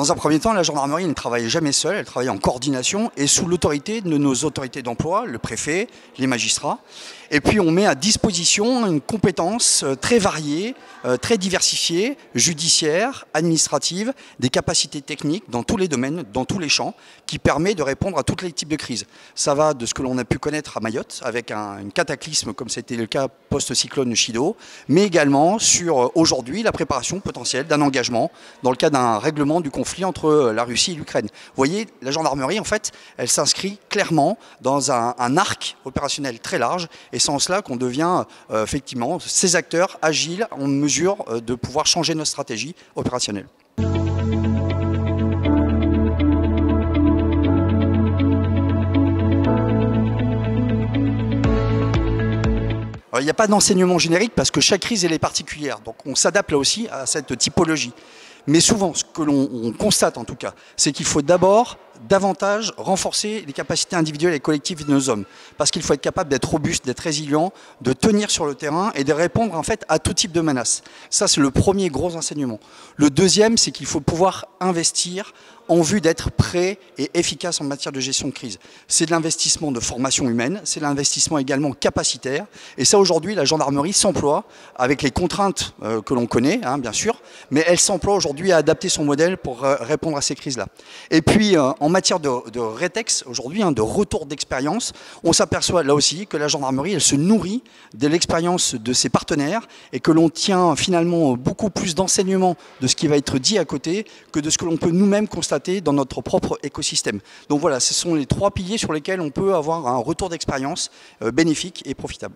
Dans un premier temps, la gendarmerie ne travaille jamais seule, elle travaille en coordination et sous l'autorité de nos autorités d'emploi, le préfet, les magistrats. Et puis on met à disposition une compétence très variée, très diversifiée, judiciaire, administrative, des capacités techniques dans tous les domaines, dans tous les champs, qui permet de répondre à tous les types de crises. Ça va de ce que l'on a pu connaître à Mayotte, avec un cataclysme comme c'était le cas post-cyclone Chido, mais également sur aujourd'hui la préparation potentielle d'un engagement dans le cas d'un règlement du conflit entre la Russie et l'Ukraine. Vous voyez, la gendarmerie, en fait, elle s'inscrit clairement dans un arc opérationnel très large, et c'est en cela qu'on devient effectivement ces acteurs agiles en mesure de pouvoir changer notre stratégie opérationnelle. Il n'y a pas d'enseignement générique parce que chaque crise elle est particulière, donc on s'adapte là aussi à cette typologie. Mais souvent, ce que l'on constate en tout cas, c'est qu'il faut d'abord davantage renforcer les capacités individuelles et collectives de nos hommes. Parce qu'il faut être capable d'être robuste, d'être résilient, de tenir sur le terrain et de répondre en fait à tout type de menaces. Ça, c'est le premier gros enseignement. Le deuxième, c'est qu'il faut pouvoir investir en vue d'être prêt et efficace en matière de gestion de crise. C'est de l'investissement de formation humaine, c'est de l'investissement également capacitaire. Et ça, aujourd'hui, la gendarmerie s'emploie avec les contraintes que l'on connaît, bien sûr, mais elle s'emploie aujourd'hui à adapter son modèle pour répondre à ces crises-là. Et puis, en matière de rétex, aujourd'hui, de retour d'expérience, on s'aperçoit là aussi que la gendarmerie, elle se nourrit de l'expérience de ses partenaires et que l'on tient finalement beaucoup plus d'enseignements de ce qui va être dit à côté que de ce que l'on peut nous-mêmes constater dans notre propre écosystème. Donc voilà, ce sont les trois piliers sur lesquels on peut avoir un retour d'expérience bénéfique et profitable.